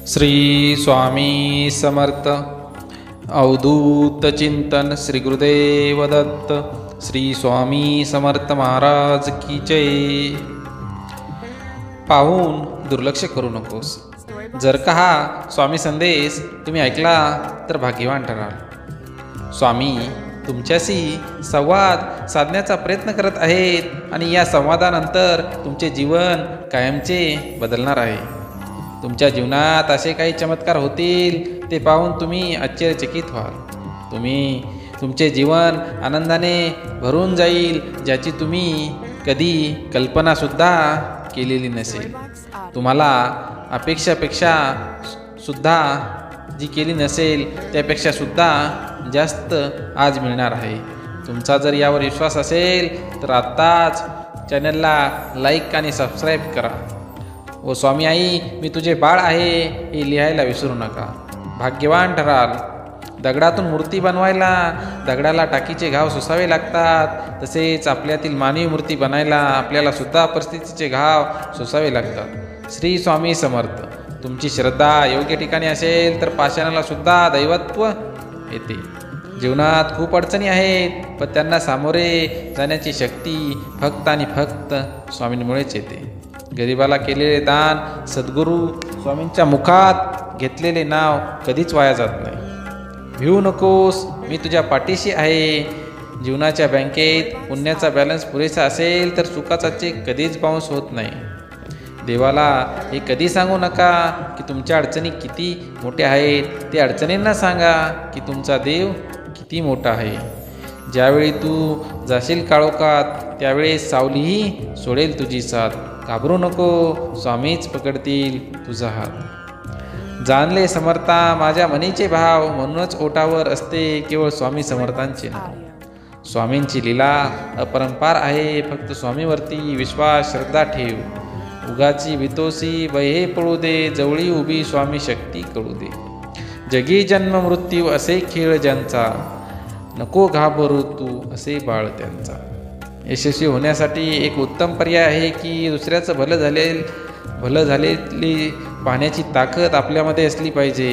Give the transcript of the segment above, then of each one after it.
श्री स्वामी समर्थ। अवधूत चिंतन श्री गुरुदेव दत्त। श्री स्वामी समर्थ महाराज की जय। पाहून दुर्लक्ष करू नकोस। जर का हा स्वामी संदेश तुम्ही ऐकला तर भाग्यवान ठराल। स्वामी तुमच्याशी संवाद साधण्याचा प्रयत्न करत आहेत आणि या संवादानंतर तुमचे जीवन कायमचे बदलणार आहे। तुमच्या जीवनात असे काही चमत्कार होतील ते पाहून तुम्ही आश्चर्यचकित व्हाल। तुमचे जीवन आनंदाने भरून जाईल ज्याची तुम्ही कधी कल्पनासुद्धा केलेली नसेल। तुम्हाला अपेक्षापेक्षा सुद्धा जी केली नसेल त्यापेक्षा सुद्धा जास्त आज मिळणार आहे। तुमचा जर यावर विश्वास असेल तर आत्ताच चॅनलला लाईक आणि सबस्क्राईब करा। ओ स्वामी आई मी तुझे बाळ आहे हे लिहायला विसरू नका। भाग्यवान ठराल। दगडातून मूर्ती बनवायला दगडाला टाकीचे घाव सोसावे लागतात, तसेच आपल्यातील मानवी मूर्ती बनायला आपल्याला सुद्धा परिस्थितीचे घाव सोसावे लागतात। श्री स्वामी समर्थ। तुमची श्रद्धा योग्य ठिकाणी असेल तर पाषाणाला सुद्धा दैवत्व येते। जीवनात खूप अडचणी आहेत, पण त्यांना सामोरे जाण्याची शक्ती फक्त आणि फक्त स्वामींमुळेच येते। गरिबाला केलेले दान, सद्गुरू स्वामींच्या मुखात घेतलेले नाव कधीच वाया जात नाही। भिवू नकोस, मी तुझ्या पाठीशी आहे। जीवनाच्या बँकेत पुण्याचा बॅलन्स पुरेसा असेल तर सुखाचा चेक कधीच बाउन्स होत नाही। देवाला हे कधी सांगू नका की तुमच्या अडचणी किती मोठ्या आहेत, ते अडचणींना सांगा की तुमचा देव किती मोठा आहे। ज्यावेळी तू जाशील काळोखात त्यावेळेस सावलीही सोडेल तुझी साथ। घाबरू नको, स्वामीच पकडतील तुझा हात। जाणले समर्था माझ्या मनीचे भाव, म्हणूनच ओटावर असते केवळ स्वामी समर्थांचे नाव। स्वामींची लीला अपरंपार आहे, फक्त स्वामीवरती विश्वास श्रद्धा ठेव। उगाची भीतोसी बहे पळू दे, जवळी उभी स्वामी शक्ती कळू दे। जगी जन्म मृत्यू असे खेळ ज्यांचा, नको घाबरू तू असे बाळ त्यांचा। यशस्वी होण्यासाठी एक उत्तम पर्याय आहे की दुसऱ्याचं भलं झालेली पाहण्याची ताकद आपल्यामध्ये असली पाहिजे।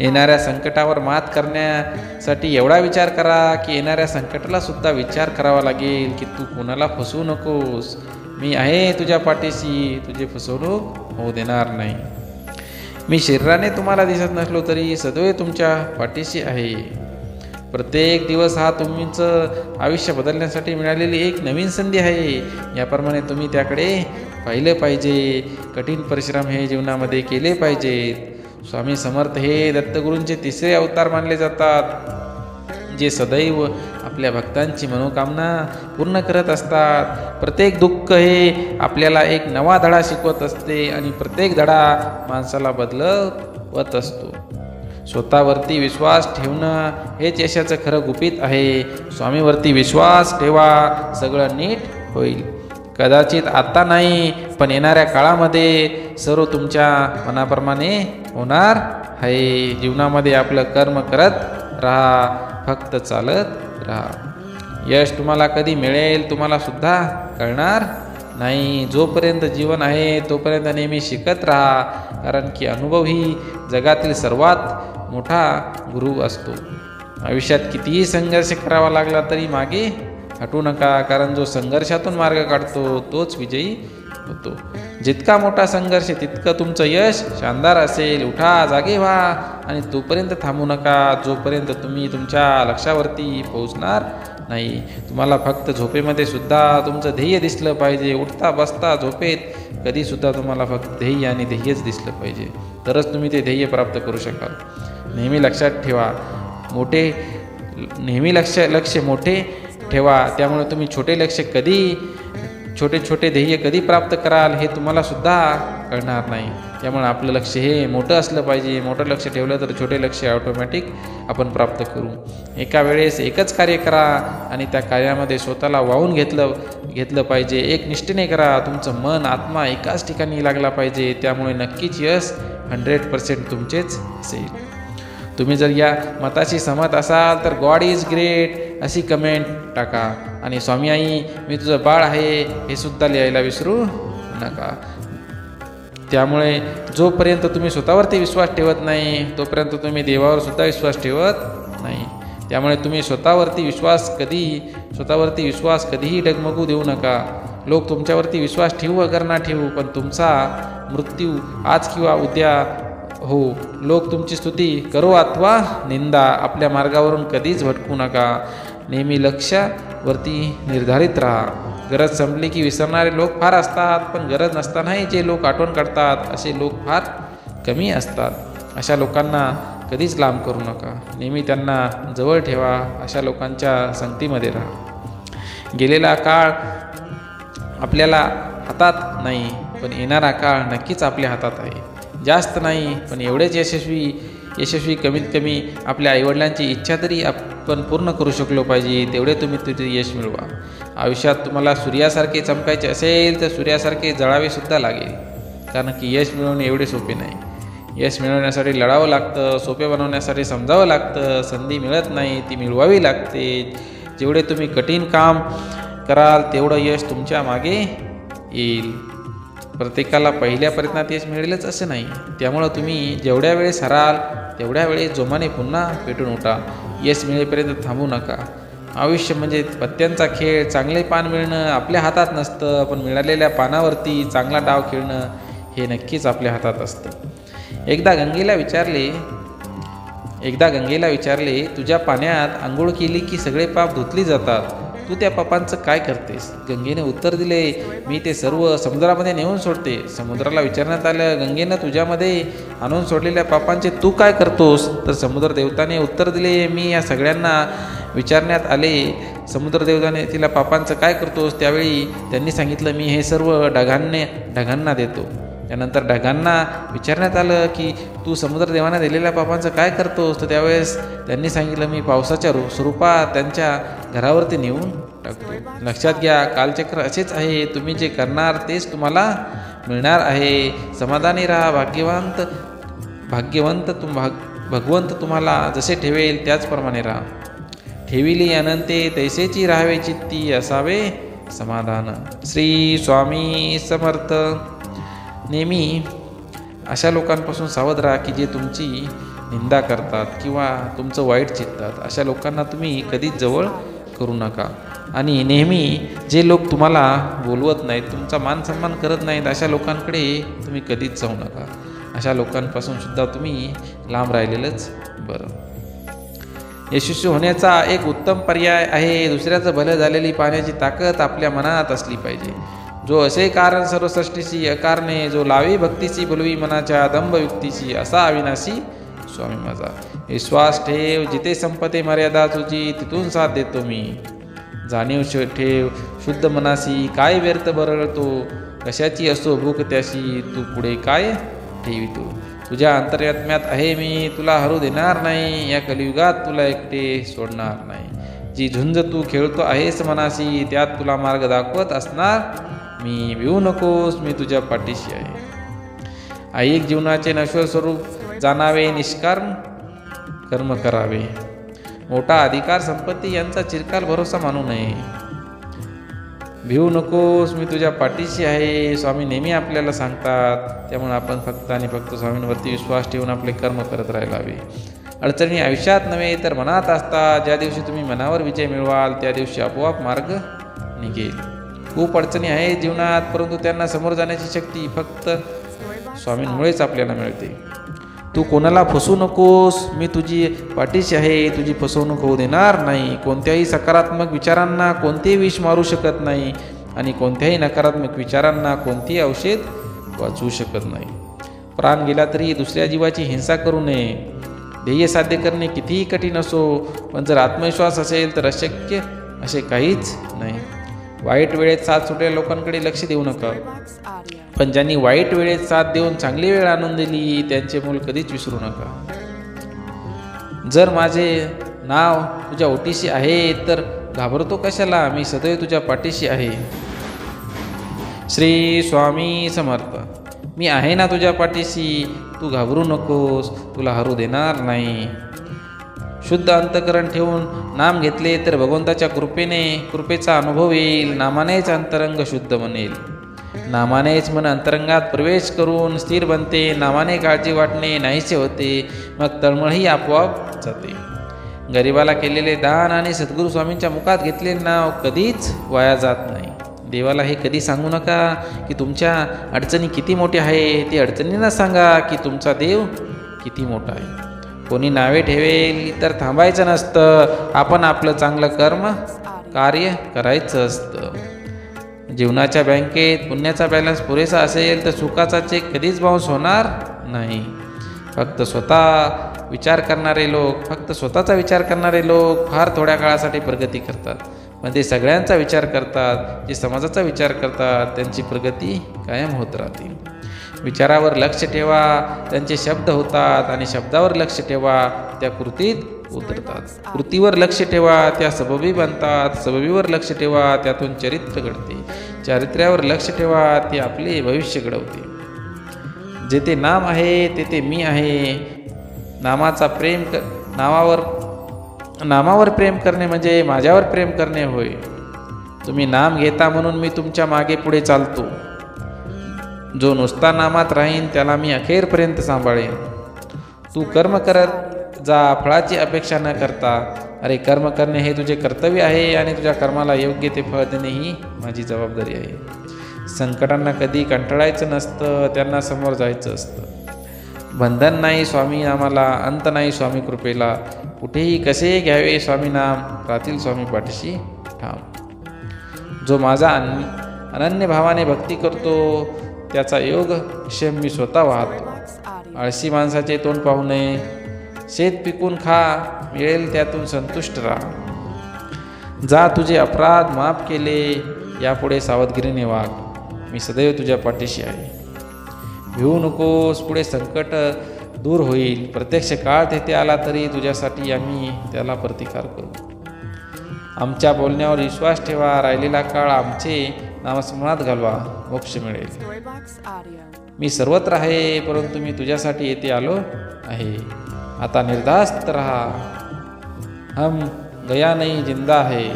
येणाऱ्या संकटावर मात करण्यासाठी एवढा विचार करा की येणाऱ्या संकटाला सुद्धा विचार करावा लागेल की तू कोणाला फसवू नकोस। मी आहे तुझ्या पाठीशी, तुझे फसवणूक होऊ देणार नाही। मी शरीराने तुम्हाला दिसत नसलो तरी सदैव तुमच्या पाठीशी आहे। प्रत्येक दिवस हा तुमचं आयुष्य बदलण्यासाठी मिळालेली एक नवीन संधी आहे, याप्रमाणे तुम्ही त्याकडे पाहिलं पाहिजे। कठीण परिश्रम हे जीवनामध्ये केले पाहिजेत। स्वामी समर्थ हे दत्तगुरूंचे तिसरे अवतार मानले जातात, जे सदैव आपल्या भक्तांची मनोकामना पूर्ण करत असतात। प्रत्येक दुःख हे आपल्याला एक नवा धडा शिकवत असते आणि प्रत्येक धडा माणसाला बदलवत असतो। स्वतःवरती विश्वास ठेवणं हेच यशाचं खरं गुपित आहे। स्वामीवरती विश्वास ठेवा, सगळं नीट होईल। कदाचित आता नाही, पण येणाऱ्या काळामध्ये सर्व तुमच्या मनाप्रमाणे होणार आहे। जीवनामध्ये आपलं कर्म करत राहा, फक्त चालत राहा। यश तुम्हाला कधी मिळेल तुम्हाला सुद्धा कळणार नाही। जोपर्यंत जीवन आहे तोपर्यंत नेहमी शिकत राहा, कारण की अनुभव ही जगातील सर्वात मोठा गुरु असतो। आयुष्यात कितीही संघर्ष करावा लागला तरी मागे हटू नका, कारण जो संघर्षातून मार्ग काढतो तोच विजयी होतो। जितका मोठा संघर्ष तितकं तुमचं यश शानदार असेल। उठा, जागे व्हा आणि तोपर्यंत थांबू नका जोपर्यंत तुम्ही तुमच्या लक्ष्यावरती पोहोचणार नाही। तुम्हाला फक्त झोपेमध्ये सुद्धा तुमचं ध्येय दिसलं पाहिजे। उठता बसता झोपेत कधी सुद्धा तुम्हाला फक्त ध्येय आणि ध्येयच दिसलं पाहिजे, तरच तुम्ही ते ध्येय प्राप्त करू शकाल। नेहमी लक्षात ठेवा, लक्ष्य मोठे ठेवा, त्यामुळे तुम्ही छोटे छोटे ध्येय कधी प्राप्त कराल हे तुम्हाला सुद्धा कळणार नाही। त्यामुळे आपलं लक्ष हे मोठं असलं पाहिजे। मोठं लक्ष ठेवलं तर छोटे लक्ष ऑटोमॅटिक आपण प्राप्त करू। एका वेळेस एकच कार्य करा आणि त्या कार्यामध्ये स्वतःला वाहून घेतलं पाहिजे। एक निष्ठेने करा, तुमचं मन आत्मा एकाच ठिकाणी लागला पाहिजे, त्यामुळे नक्कीच यश 100% तुमचेच असेल। तुम्ही जर या मताशी सहमत असाल तर गॉड इज ग्रेट अशी कमेंट टाका आणि स्वामी आई मी तुझं बाळ आहे हे सुद्धा लिहायला विसरू नका। त्यामुळे जोपर्यंत तुम्ही स्वतःवरती विश्वास ठेवत नाही तोपर्यंत तुम्ही देवावर सुद्धा विश्वास ठेवत नाही. त्यामुळे तुम्ही स्वतःवरती विश्वास कधीही डगमगू देऊ नका. लोक तुमच्यावरती विश्वास ठेवू अगर ना ठेवू, पण तुमचा मृत्यू आज किंवा उद्या हो. लोक तुमची स्तुती करो अथवा निंदा, आपल्या मार्गावरून कधीच भटकू नका. नेहमी लक्ष्यावरती निर्धारित राहा. गरज संपली की विसरणारे लोक फार असतात, पण गरज नसतानाही जे लोक आठवण काढतात असे लोक फार कमी असतात. अशा लोकांना कधीच लांब करू नका. नेहमी त्यांना जवळ ठेवा. अशा लोकांच्या संगतीमध्ये राहा. गेलेला काळ आपल्याला हातात नाही, पण येणारा काळ नक्कीच आपल्या हातात आहे. जास्त नाही, पण एवढेच यशस्वी कमीत कमी आपल्या आईवडिलांची इच्छा तरी आपण पूर्ण करू शकलो पाहिजे, तेवढे तुम्ही तुझे यश मिळवा. आयुष्यात तुम्हाला सूर्यासारखे चमकायचे असेल तर सूर्यासारखे जळावे सुद्धा लागेल, कारण की यश मिळवणे एवढे सोपे नाही. यश मिळवण्यासाठी लढावं लागतं, सोपे बनवण्यासाठी समजावं लागतं. संधी मिळत नाही, ती मिळवावी लागते. जेवढे तुम्ही कठीण काम कराल तेवढं यश तुमच्या मागे येईल. प्रत्येकाला पहिल्या प्रयत्नात यश मिळेलच असं नाही. त्यामुळं तुम्ही जेवढ्या वेळेस हराल तेवढ्या वेळेस जोमाने पुन्हा पेटून उठा. यश मिळेपर्यंत थांबू नका. आयुष्य म्हणजे पत्त्यांचा खेळ. चांगले पान मिळणं आपल्या हातात नसतं, पण मिळालेल्या पानावरती चांगला डाव खेळणं हे नक्कीच आपल्या हातात असतं. एकदा गंगेला विचारले, तुझ्या पाण्यात आंघोळ केली की सगळे पाप धुतली जातात, तू त्या पापांचं काय करतेस? गंगेने उत्तर दिले, मी ते सर्व समुद्रामध्ये नेऊन सोडते. समुद्राला विचारण्यात आलं, गंगेनं तुझ्यामध्ये आणून सोडलेल्या पापांचे तू काय करतोस? तर समुद्र देवताने उत्तर दिले, मी या सगळ्यांना विचारण्यात आले. समुद्र देवताने तिला पापांचं काय करतोस? त्यावेळी त्यांनी सांगितलं, मी हे सर्व ढगांना देतो. त्यानंतर ढगांना विचारण्यात आलं की तू समुद्रदेवाने दिलेल्या पापांचं काय करतोस? तर त्यावेळेस त्यांनी सांगितलं, मी पावसाच्या स्वरूपात त्यांच्या घरावरती नेऊन टाकतो. लक्षात घ्या, कालचक्र असेच आहे. तुम्ही जे करणार तेच तुम्हाला मिळणार आहे. समाधानी राहा. भगवंत तुम्हाला जसे ठेवेल त्याचप्रमाणे राहा. ठेविली अनंते तैसेची राहावे चित्ती, असावे समाधान. श्री स्वामी समर्थ. नेहमी अशा लोकांपासून सावध राहा की जे तुमची निंदा करतात किंवा तुमचं वाईट चित्तात. अशा लोकांना तुम्ही कधीच जवळ करू नका. आणि नेहमी जे लोक तुम्हाला बोलवत नाहीत, तुमचा मान सन्मान करत नाहीत, अशा लोकांकडे तुम्ही कधीच जाऊ नका. अशा लोकांपासून सुद्धा तुम्ही लांब राहिलेलंच बरं. यशस्वी होण्याचा एक उत्तम पर्याय आहे, दुसऱ्याचं भलं झालेली पाहण्याची ताकद आपल्या मनात असली पाहिजे. जो असे कारण सर्व सृष्टीशी अकारणे, जो लावी भक्तीची बोलवी मनाच्या दंभयुक्तीशी, असा अविनाशी स्वामी माझा. विश्वास ठेव, जिथे संपते मर्यादा तुझी, तिथून साथ देतो मी. जाणीव ठेव शुद्ध मनाशी, काय व्यर्थ बरळतो, कशाची असो भूक त्याशी, तू पुढे काय ठेवितो. तुझ्या अंतर्यात्म्यात आहे मी, तुला हरू देणार नाही. या कलियुगात तुला एकटे सोडणार नाही. जी झुंज तू खेळतो आहेस मनाशी, त्यात तुला मार्ग दाखवत असणार मी. भिवू नकोस, मी तुझ्या पाठीशी आहे. ऐहिक जीवनाचे नश्वर स्वरूप जाणावे, निष्काम कर्म करावे. मोठा अधिकार संपत्ती यांचा चिरकाल भरोसा मानू नये. भिवू नकोस, मी तुझ्या पाठीशी आहे, स्वामी नेहमी आपल्याला सांगतात. त्यामुळे आपण फक्त आणि फक्त स्वामींवरती विश्वास ठेवून आपले कर्म करत राहायला हवे. अडचणी आयुष्यात नव्हे तर मनात असतात. ज्या दिवशी तुम्ही मनावर विजय मिळवाल त्या दिवशी आपोआप मार्ग निघेल. खूप अडचणी आहेत जीवनात, परंतु त्यांना समोर जाण्याची शक्ती फक्त स्वामींमुळेच आपल्याला मिळते. तू कोणाला फसवू नकोस, मी तुझी पाठीशी आहे, तुझी फसवणूक होऊ देणार नाही. कोणत्याही सकारात्मक विचारांना कोणतेही विष मारू शकत नाही आणि कोणत्याही नकारात्मक विचारांना कोणतेही औषध वाचवू शकत नाही. प्राण गेला तरी दुसऱ्या जीवाची हिंसा करू नये. ध्येय साध्य करणे कितीही कठीण असो, पण जर आत्मविश्वास असेल तर अशक्य असे काहीच नाही. वाईट वेळेत साथ सुटलेल्या लोकांकडे लक्ष देऊ नका, पण ज्यांनी वाईट वेळेत साथ देऊन चांगली वेळ आणून दिली त्यांचे मूल कधीच विसरू नका. जर माझे नाव तुझ्या ओटीशी आहे तर घाबरतो कशाला, मी सदैव तुझ्या पाठीशी आहे. श्री स्वामी समर्थ. मी आहे ना तुझ्या पाठीशी, तू घाबरू नकोस, तुला हरू देणार नाही. शुद्ध अंतकरण ठेवून नाम घेतले तर भगवंताच्या कृपेचा अनुभव येईल. नामानेच अंतरंग शुद्ध बनेल. नामानेच मन अंतरंगात प्रवेश करून स्थिर बनते. नामाने काळजी वाटणे नाहीसे होते. मग तळमळही आपोआप जाते. गरिबाला केलेले दान आणि सद्गुरू स्वामींच्या मुखात घेतलेले नाव कधीच वाया जात नाही. देवाला हे कधी सांगू नका की तुमच्या अडचणी किती मोठ्या आहे. ती अडचणींना सांगा की तुमचा देव किती मोठा आहे. कोणी नावे ठेवेल तर थांबायचं नसतं. आपण आपलं चांगलं कार्य करायचं असतं. जीवनाच्या बँकेत पुण्याचा बॅलन्स पुरेसा असेल तर सुखाचा चेक कधीच बाउन्स होणार नाही. फक्त स्वतःचा विचार करणारे लोक फार थोड्या काळासाठी प्रगती करतात. पण ते सगळ्यांचा विचार करतात, जे समाजाचा विचार करतात, त्यांची प्रगती कायम होत राहते. विचारावर लक्ष ठेवा, त्यांचे शब्द होतात, आणि शब्दावर लक्ष ठेवा, त्या कृतीत उतरतात. कृतीवर लक्ष ठेवा, त्या सबबी बनतात. सबबीवर लक्ष ठेवा, त्यातून चरित्र घडते. चारित्र्यावर लक्ष ठेवा, ते आपले भविष्य घडवते. जेथे नाम आहे तेथे मी आहे. नामावर प्रेम करणे म्हणजे माझ्यावर प्रेम करणे होय. तुम्ही नाम घेता म्हणून मी तुमच्या मागे पुढे चालतो. जो नुसता नामात राहीन त्याला मी अखेरपर्यंत सांभाळेन. तू कर्म करत जा, फळाची अपेक्षा न करता. अरे, कर्म करणे हे तुझे कर्तव्य आहे आणि तुझ्या कर्माला योग्य ते फळ देणे ही माझी जबाबदारी आहे. संकटांना कधी कंटाळायचं नसतं, त्यांना समोर जायचं असतं. बंधन नाही स्वामी नामाला, अंत नाही स्वामी कृपेला. कुठेही कसे घ्यावे स्वामी नाम, राहतील स्वामी पाठीशी ठाम. जो माझा अनन्य भावाने भक्ती करतो त्याचा योग क्षेम मी स्वतः वाहतो. आळशी माणसाचे तोंड पाहू नये. शेत पिकून खा, मिळेल त्यातून संतुष्ट राहा. जा, तुझे अपराध माफ केले, यापुढे सावधगिरीने वाग. मी सदैव तुझ्या पाठीशी आहे. भिवू नकोस, पुढे संकट दूर होईल. प्रत्यक्ष काळ तेथे आला तरी तुझ्यासाठी आम्ही त्याला प्रतिकार करू. आमच्या बोलण्यावर विश्वास ठेवा. राहिलेला काळ आमचे नामस्मरणात घालवा, मोक्ष मिळेल. मी सर्वत्र आहे, परंतु मी तुझ्यासाठी येथे आलो आहे. आता निर्धास्त रहा, हम गया नहीं जिंदा है.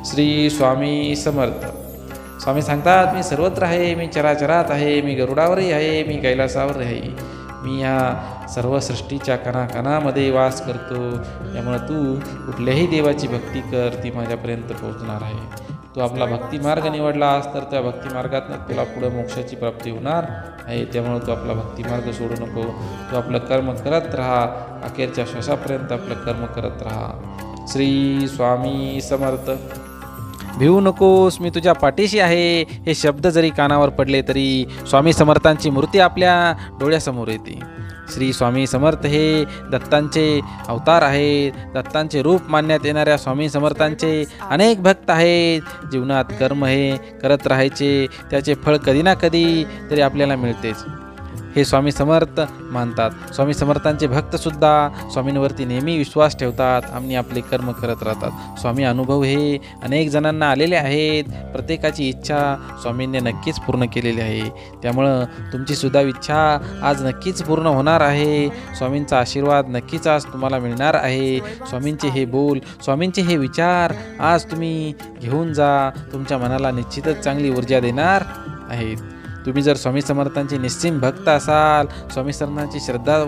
श्री स्वामी समर्थ. स्वामी सांगतात, मी सर्वत्र आहे, मी चराचरात आहे, मी गरुडावरही आहे, मी कैलासावर आहे. मी या सर्व सृष्टीच्या कणाकणामध्ये वास करतो. त्यामुळे तू कुठल्याही देवाची भक्ती कर, ती माझ्यापर्यंत पोहोचणार आहे. तू आपला भक्तिमार्ग निवडलास तर त्या भक्तिमार्गातून तुला पुढे मोक्षाची प्राप्ती होणार आहे. त्यामुळे तू आपला भक्तिमार्ग सोडू नको. तू आपलं कर्म करत राहा, अखेरच्या श्वासापर्यंत आपलं कर्म करत राहा. श्री स्वामी समर्थ. भिवू नकोस, मी तुझ्या पाठीशी आहे. हे शब्द जरी कानावर पडले तरी स्वामी समर्थांची मूर्ती आपल्या डोळ्यासमोर येते. श्री स्वामी समर्थ हे दत्तांचे अवतार आहेत. दत्तांचे रूप मानण्यात येणाऱ्या स्वामी समर्थांचे अनेक भक्त आहेत. जीवनात कर्म हे करत राहायचे, त्याचे फळ कधी ना कधी तरी आपल्याला मिळतेच, हे स्वामी समर्थ मानतात. स्वामी समर्थांचे भक्तसुद्धा स्वामींवरती नेहमी विश्वास ठेवतात आणि आपले कर्म करत राहतात. स्वामी अनुभव हे अनेक जणांना आलेले आहेत. प्रत्येकाची इच्छा स्वामींनी नक्कीच पूर्ण केलेली आहे. त्यामुळं तुमचीसुद्धा इच्छा आज नक्कीच पूर्ण होणार आहे. स्वामींचा आशीर्वाद नक्कीच आज तुम्हाला मिळणार आहे. स्वामींचे हे बोल, स्वामींचे हे विचार आज तुम्ही घेऊन जा. तुमच्या मनाला निश्चितच चांगली ऊर्जा देणार आहेत. तुम्ही जर स्वामी समर्थांचे निस्सीम भक्त असाल, स्वामी समर्थांची श्रद्धा